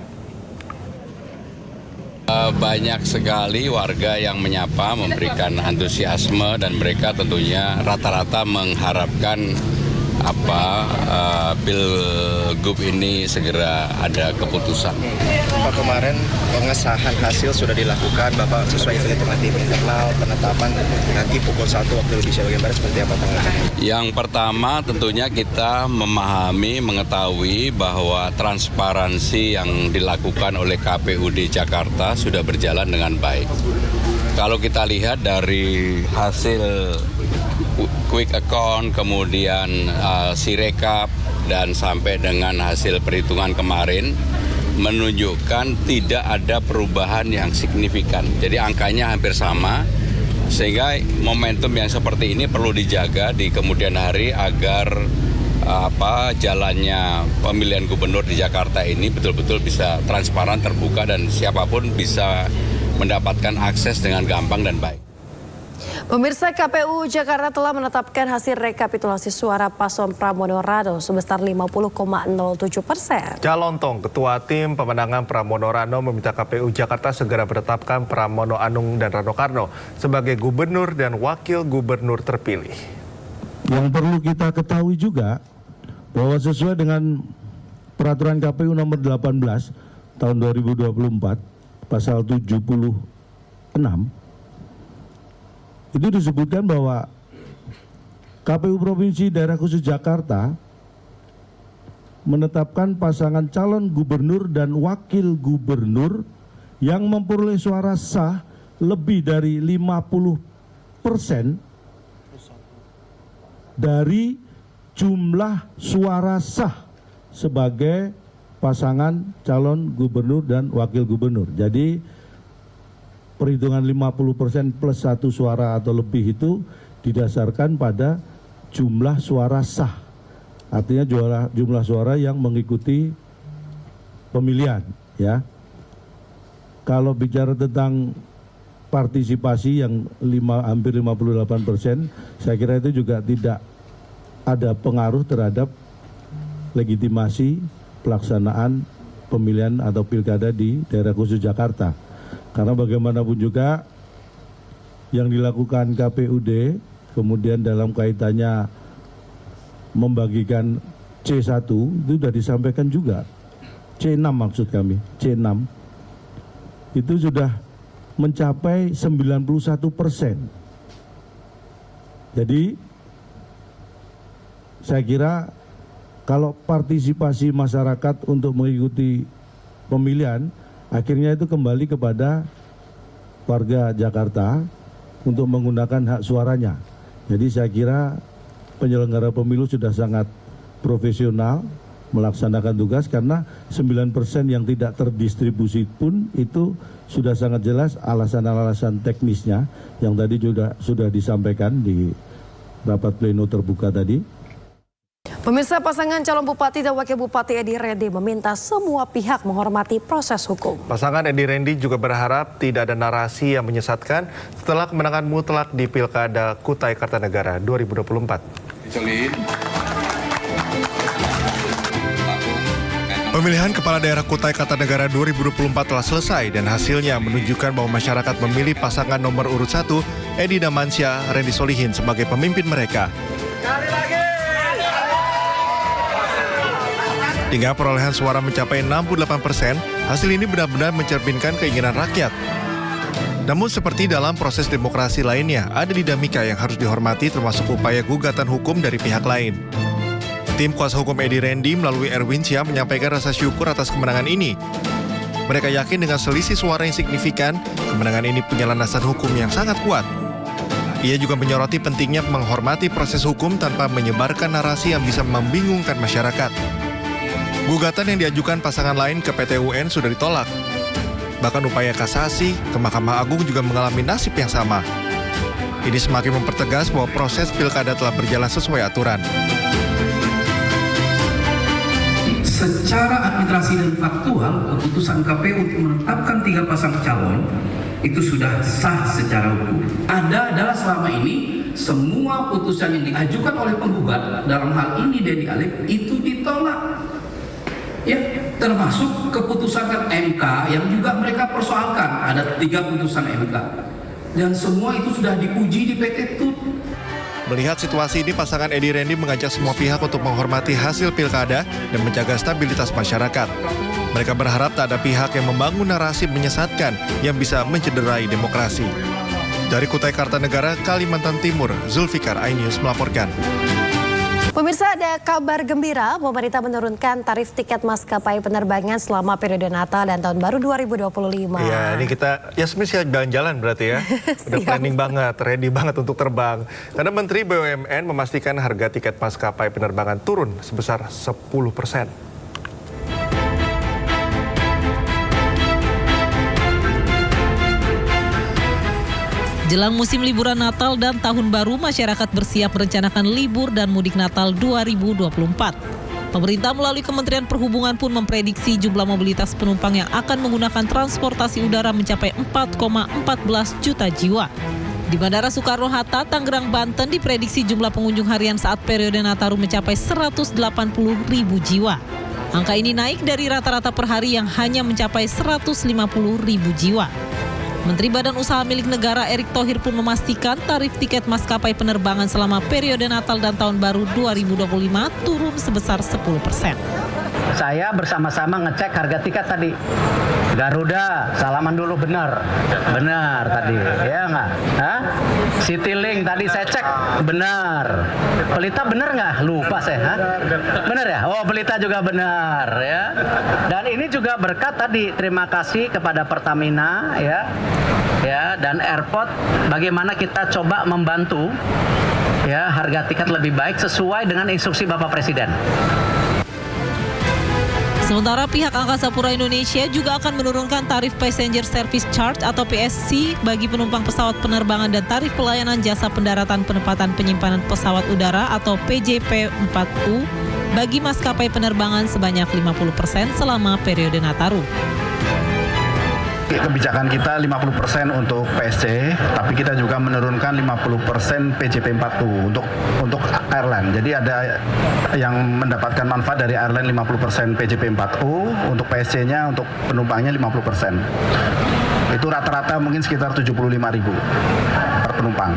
Banyak sekali warga yang menyapa, memberikan antusiasme, dan mereka tentunya rata-rata mengharapkan Pilgub ini segera ada keputusan. Pak, kemarin pengesahan hasil sudah dilakukan, Bapak sesuai hitungan tim internal, penetapan nanti pukul 1 waktu Indonesia bagian Barat seperti apa tanggapannya? Yang pertama tentunya kita memahami, mengetahui bahwa transparansi yang dilakukan oleh KPUD Jakarta sudah berjalan dengan baik. Kalau kita lihat dari hasil quick account, kemudian sirekap, dan sampai dengan hasil perhitungan kemarin menunjukkan tidak ada perubahan yang signifikan. Jadi angkanya hampir sama, sehingga momentum yang seperti ini perlu dijaga di kemudian hari agar jalannya pemilihan gubernur di Jakarta ini betul-betul bisa transparan, terbuka, dan siapapun bisa mendapatkan akses dengan gampang dan baik. Pemirsa, KPU Jakarta telah menetapkan hasil rekapitulasi suara paslon Pramono Rano sebesar 50,07%. Calon Tong, Ketua Tim Pemenangan Pramono Rano meminta KPU Jakarta segera menetapkan Pramono Anung dan Rano Karno sebagai gubernur dan wakil gubernur terpilih. Yang perlu kita ketahui juga bahwa sesuai dengan peraturan KPU nomor 18 tahun 2024 pasal 76 itu disebutkan bahwa KPU Provinsi Daerah Khusus Jakarta menetapkan pasangan calon gubernur dan wakil gubernur yang memperoleh suara sah lebih dari 50% dari jumlah suara sah sebagai pasangan calon gubernur dan wakil gubernur. Jadi perhitungan 50% plus 1 suara atau lebih itu didasarkan pada jumlah suara sah. Artinya jumlah suara yang mengikuti pemilihan, ya. Kalau bicara tentang partisipasi yang hampir 58%, saya kira itu juga tidak ada pengaruh terhadap legitimasi pelaksanaan pemilihan atau pilkada di daerah khusus Jakarta. Karena bagaimanapun juga yang dilakukan KPUD, kemudian dalam kaitannya membagikan C1 itu sudah disampaikan juga. C6 maksud kami, C6 itu sudah mencapai 91%. Jadi saya kira kalau partisipasi masyarakat untuk mengikuti pemilihan, akhirnya itu kembali kepada warga Jakarta untuk menggunakan hak suaranya. Jadi saya kira penyelenggara pemilu sudah sangat profesional melaksanakan tugas, karena 9% yang tidak terdistribusi pun itu sudah sangat jelas alasan-alasan teknisnya yang tadi juga sudah disampaikan di rapat pleno terbuka tadi. Pemirsa, pasangan calon bupati dan wakil bupati Edi Rendi meminta semua pihak menghormati proses hukum. Pasangan Edi Rendi juga berharap tidak ada narasi yang menyesatkan setelah kemenangan mutlak di Pilkada Kutai Kartanegara 2024. Pemilihan Kepala Daerah Kutai Kartanegara 2024 telah selesai dan hasilnya menunjukkan bahwa masyarakat memilih pasangan nomor urut 1 Edi Damansyah Rendi Solihin sebagai pemimpin mereka. Hingga perolehan suara mencapai 68%, hasil ini benar-benar mencerminkan keinginan rakyat. Namun seperti dalam proses demokrasi lainnya, ada dinamika yang harus dihormati termasuk upaya gugatan hukum dari pihak lain. Tim kuasa hukum Edi Rendi melalui Erwin Syah menyampaikan rasa syukur atas kemenangan ini. Mereka yakin dengan selisih suara yang signifikan, kemenangan ini punya landasan hukum yang sangat kuat. Ia juga menyoroti pentingnya menghormati proses hukum tanpa menyebarkan narasi yang bisa membingungkan masyarakat. Gugatan yang diajukan pasangan lain ke PT UN sudah ditolak. Bahkan upaya kasasi ke Mahkamah Agung juga mengalami nasib yang sama. Ini semakin mempertegas bahwa proses pilkada telah berjalan sesuai aturan. Secara administrasi dan faktual, keputusan KPU untuk menetapkan 3 pasang calon itu sudah sah secara hukum. Adalah selama ini semua putusan yang diajukan oleh penggugat, dalam hal ini Denny Alif, itu ditolak. Ya, termasuk keputusan MK yang juga mereka persoalkan. Ada 3 putusan MK. Dan semua itu sudah diuji di PT TUT. Melihat situasi ini, pasangan Edi Rendi mengajak semua pihak untuk menghormati hasil pilkada dan menjaga stabilitas masyarakat. Mereka berharap tak ada pihak yang membangun narasi menyesatkan yang bisa mencederai demokrasi. Dari Kutai Kartanegara, Kalimantan Timur, Zulfikar, iNews melaporkan. Pemirsa, ada kabar gembira, pemerintah menurunkan tarif tiket maskapai penerbangan selama periode Natal dan Tahun Baru 2025. Iya, ini kita Yasmin siap jalan-jalan berarti ya. Udah planning banget, ready banget untuk terbang. Karena Menteri BUMN memastikan harga tiket maskapai penerbangan turun sebesar 10%. Jelang musim liburan Natal dan Tahun Baru, masyarakat bersiap merencanakan libur dan mudik Natal 2024. Pemerintah melalui Kementerian Perhubungan pun memprediksi jumlah mobilitas penumpang yang akan menggunakan transportasi udara mencapai 4,14 juta jiwa. Di Bandara Soekarno-Hatta, Tangerang, Banten diprediksi jumlah pengunjung harian saat periode Nataru mencapai 180.000 jiwa. Angka ini naik dari rata-rata per hari yang hanya mencapai 150.000 jiwa. Menteri Badan Usaha Milik Negara Erick Thohir pun memastikan tarif tiket maskapai penerbangan selama periode Natal dan Tahun Baru 2025 turun sebesar 10%. Saya bersama-sama ngecek harga tiket tadi. Garuda, salaman dulu benar tadi, ya nggak? Citylink tadi saya cek benar. Pelita benar nggak? Lupa saya. Benar ya? Oh, Pelita juga benar ya. Dan ini juga berkat tadi, terima kasih kepada Pertamina ya dan airport. Bagaimana kita coba membantu ya harga tiket lebih baik sesuai dengan instruksi Bapak Presiden. Sementara pihak Angkasa Pura Indonesia juga akan menurunkan tarif Passenger Service Charge atau PSC bagi penumpang pesawat penerbangan dan tarif pelayanan jasa pendaratan penempatan penyimpanan pesawat udara atau PJP4U bagi maskapai penerbangan sebanyak 50% selama periode Nataru. Kebijakan kita 50% untuk PSC, tapi kita juga menurunkan 50% PJP 4U untuk airline. Jadi ada yang mendapatkan manfaat dari airline 50% PJP 4U, untuk PSC-nya untuk penumpangnya 50%. Itu rata-rata mungkin sekitar 75.000 per penumpang.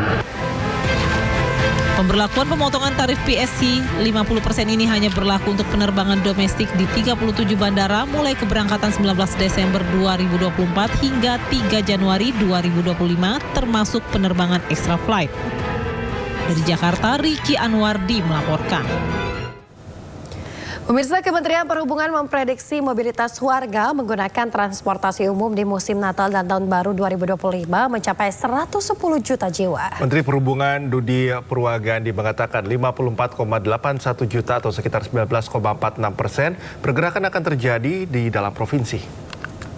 Pemberlakuan pemotongan tarif PSC 50% ini hanya berlaku untuk penerbangan domestik di 37 bandara mulai keberangkatan 19 Desember 2024 hingga 3 Januari 2025 termasuk penerbangan extra flight. Dari Jakarta, Riki Anwardi melaporkan. Pemirsa, Kementerian Perhubungan memprediksi mobilitas warga menggunakan transportasi umum di musim Natal dan Tahun Baru 2025 mencapai 110 juta jiwa. Menteri Perhubungan Dudi Purwagandi mengatakan 54,81 juta atau sekitar 19,46% pergerakan akan terjadi di dalam provinsi.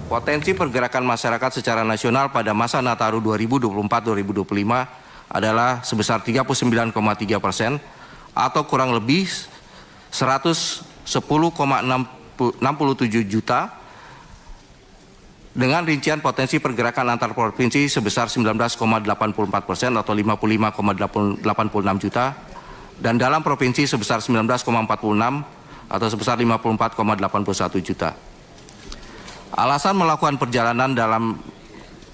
Potensi pergerakan masyarakat secara nasional pada masa Nataru 2024-2025 adalah sebesar 39,3% atau kurang lebih 110,67 juta dengan rincian potensi pergerakan antar provinsi sebesar 19,84% atau 55,86 juta dan dalam provinsi sebesar 19,46 atau sebesar 54,81 juta. Alasan melakukan perjalanan dalam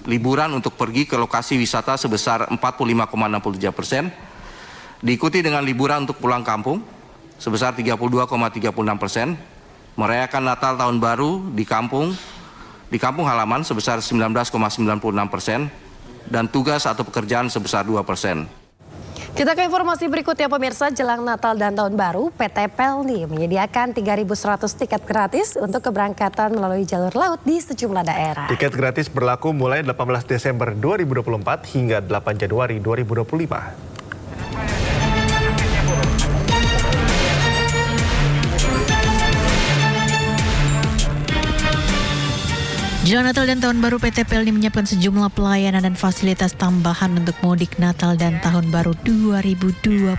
liburan untuk pergi ke lokasi wisata sebesar 45,63%, diikuti dengan liburan untuk pulang kampung sebesar 32,36%, merayakan Natal Tahun Baru di kampung halaman sebesar 19,96%, dan tugas atau pekerjaan sebesar 2%. Kita ke informasi berikutnya, pemirsa. Jelang Natal dan Tahun Baru, PT Pelni menyediakan 3.100 tiket gratis untuk keberangkatan melalui jalur laut di sejumlah daerah. Tiket gratis berlaku mulai 18 Desember 2024 hingga 8 Januari 2025. Jelang Natal dan Tahun Baru, PT Pelni menyiapkan sejumlah pelayanan dan fasilitas tambahan untuk mudik Natal dan Tahun Baru 2025.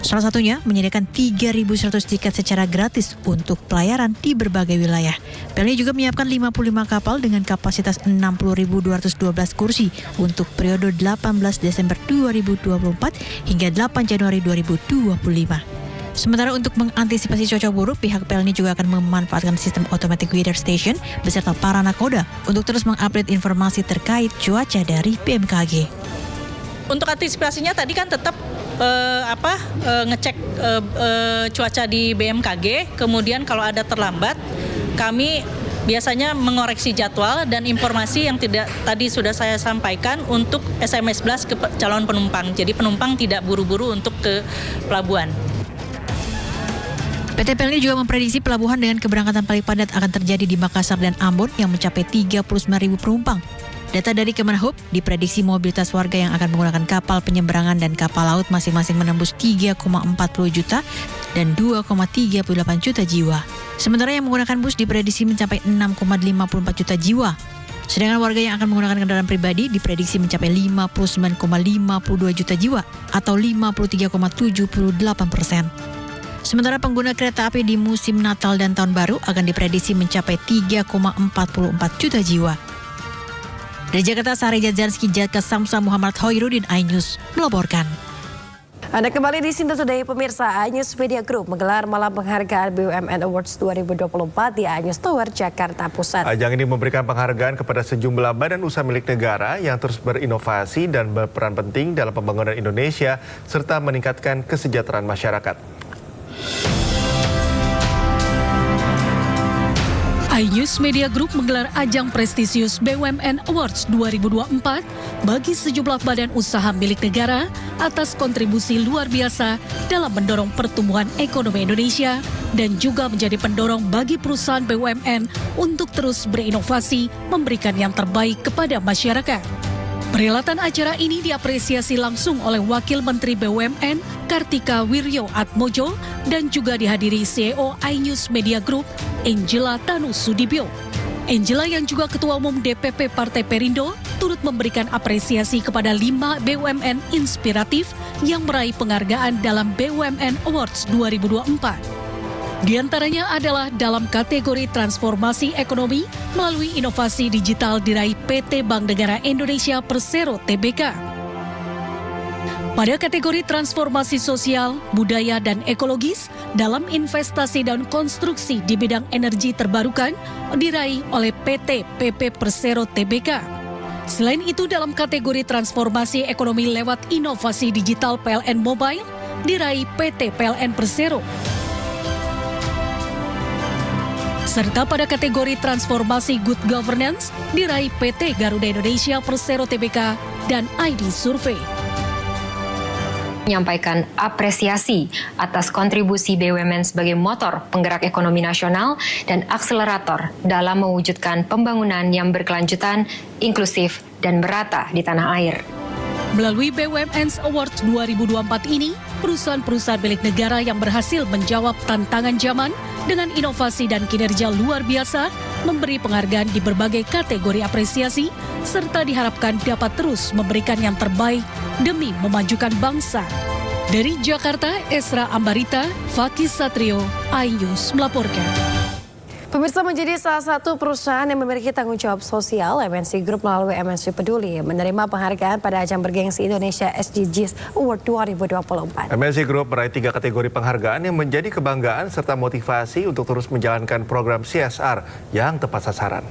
Salah satunya menyediakan 3.100 tiket secara gratis untuk pelayaran di berbagai wilayah. Pelni juga menyiapkan 55 kapal dengan kapasitas 60.212 kursi untuk periode 18 Desember 2024 hingga 8 Januari 2025. Sementara untuk mengantisipasi cuaca buruk, pihak Pelni juga akan memanfaatkan sistem automatic weather station beserta para nakoda untuk terus mengupdate informasi terkait cuaca dari BMKG. Untuk antisipasinya tadi kan tetap ngecek cuaca di BMKG, kemudian kalau ada terlambat, kami biasanya mengoreksi jadwal dan informasi yang tidak tadi sudah saya sampaikan untuk SMS blast ke calon penumpang. Jadi penumpang tidak buru-buru untuk ke pelabuhan. PT Pelni juga memprediksi pelabuhan dengan keberangkatan paling padat akan terjadi di Makassar dan Ambon yang mencapai 39.000 penumpang. Data dari Kemenhub diprediksi mobilitas warga yang akan menggunakan kapal penyeberangan dan kapal laut masing-masing menembus 3,40 juta dan 2,38 juta jiwa. Sementara yang menggunakan bus diprediksi mencapai 6,54 juta jiwa. Sedangkan warga yang akan menggunakan kendaraan pribadi diprediksi mencapai 59,52 juta jiwa atau 53,78%. Sementara pengguna kereta api di musim Natal dan Tahun Baru akan diprediksi mencapai 3,44 juta jiwa. Dari Jakarta, Sari Jadzanski, Jaka Samsa, Muhammad Hoirudin, iNews melaporkan. Anda kembali di Sinta Today, pemirsa. iNews Media Group menggelar malam penghargaan BUMN Awards 2024 di iNews Tower, Jakarta Pusat. Ajang ini memberikan penghargaan kepada sejumlah badan usaha milik negara yang terus berinovasi dan berperan penting dalam pembangunan Indonesia serta meningkatkan kesejahteraan masyarakat. iNews Media Group menggelar ajang prestisius BUMN Awards 2024 bagi sejumlah badan usaha milik negara atas kontribusi luar biasa dalam mendorong pertumbuhan ekonomi Indonesia dan juga menjadi pendorong bagi perusahaan BUMN untuk terus berinovasi, memberikan yang terbaik kepada masyarakat. Perhelatan acara ini diapresiasi langsung oleh Wakil Menteri BUMN Kartika Wirjo Atmojo dan juga dihadiri CEO iNews Media Group Angela Tanu Sudibyo. Angela yang juga Ketua Umum DPP Partai Perindo turut memberikan apresiasi kepada 5 BUMN inspiratif yang meraih penghargaan dalam BUMN Awards 2024. Di antaranya adalah dalam kategori transformasi ekonomi melalui inovasi digital diraih PT Bank Negara Indonesia Persero Tbk. Pada kategori transformasi sosial, budaya, dan ekologis dalam investasi dan konstruksi di bidang energi terbarukan diraih oleh PT PP Persero Tbk. Selain itu dalam kategori transformasi ekonomi lewat inovasi digital PLN Mobile diraih PT PLN Persero. Serta pada kategori transformasi good governance diraih PT Garuda Indonesia Persero Tbk dan ID Survey. Menyampaikan apresiasi atas kontribusi BUMN sebagai motor penggerak ekonomi nasional dan akselerator dalam mewujudkan pembangunan yang berkelanjutan, inklusif, dan merata di tanah air. Melalui BUMN Awards 2024 ini, perusahaan-perusahaan milik negara yang berhasil menjawab tantangan zaman dengan inovasi dan kinerja luar biasa, memberi penghargaan di berbagai kategori apresiasi, serta diharapkan dapat terus memberikan yang terbaik demi memajukan bangsa. Dari Jakarta, Esra Ambarita, Fakih Satrio, iNews melaporkan. Pemirsa, menjadi salah satu perusahaan yang memiliki tanggung jawab sosial, MNC Group melalui MNC Peduli menerima penghargaan pada ajang bergengsi Indonesia SDGs Award 2024. MNC Group meraih 3 kategori penghargaan yang menjadi kebanggaan serta motivasi untuk terus menjalankan program CSR yang tepat sasaran.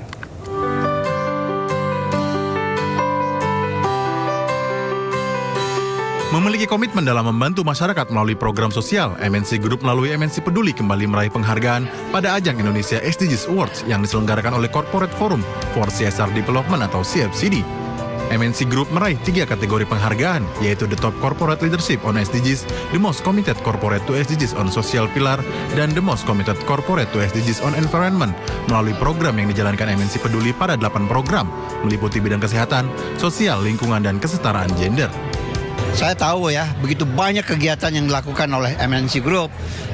Memiliki komitmen dalam membantu masyarakat melalui program sosial, MNC Group melalui MNC Peduli kembali meraih penghargaan pada ajang Indonesia SDGs Awards yang diselenggarakan oleh Corporate Forum for CSR Development atau CFCD. MNC Group meraih 3 kategori penghargaan, yaitu The Top Corporate Leadership on SDGs, The Most Committed Corporate to SDGs on Social Pillar, dan The Most Committed Corporate to SDGs on Environment melalui program yang dijalankan MNC Peduli pada 8 program, meliputi bidang kesehatan, sosial, lingkungan, dan kesetaraan gender. Saya tahu ya, begitu banyak kegiatan yang dilakukan oleh MNC Group,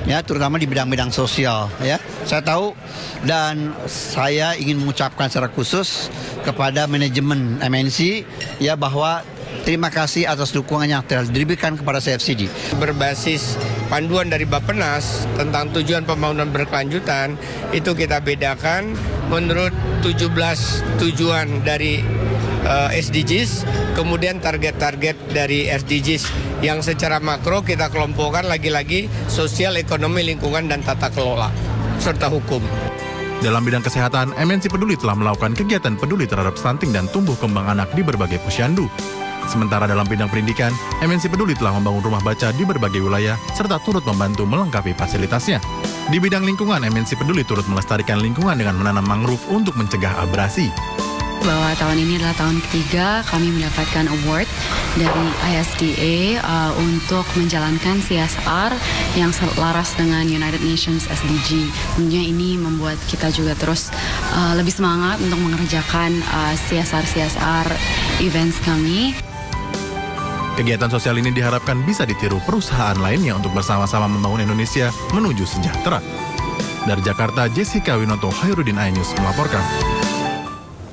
ya, terutama di bidang-bidang sosial, ya. Saya tahu dan saya ingin mengucapkan secara khusus kepada manajemen MNC, ya, bahwa terima kasih atas dukungan yang telah diberikan kepada CFCD. Berbasis panduan dari Bappenas tentang tujuan pembangunan berkelanjutan, itu kita bedakan menurut 17 tujuan dari SDGs, kemudian target-target dari SDGs yang secara makro kita kelompokkan lagi-lagi sosial, ekonomi, lingkungan, dan tata kelola, serta hukum. Dalam bidang kesehatan, MNC Peduli telah melakukan kegiatan peduli terhadap stunting dan tumbuh kembang anak di berbagai posyandu. Sementara dalam bidang pendidikan, MNC Peduli telah membangun rumah baca di berbagai wilayah serta turut membantu melengkapi fasilitasnya. Di bidang lingkungan, MNC Peduli turut melestarikan lingkungan dengan menanam mangrove untuk mencegah abrasi. Bahwa tahun ini adalah tahun ketiga kami mendapatkan award dari ISDA untuk menjalankan CSR yang selaras dengan United Nations SDG. Tentunya ini membuat kita juga terus lebih semangat untuk mengerjakan CSR events kami. Kegiatan sosial ini diharapkan bisa ditiru perusahaan lainnya untuk bersama-sama membangun Indonesia menuju sejahtera. Dari Jakarta, Jessica Winoto, Hairudin, iNews melaporkan.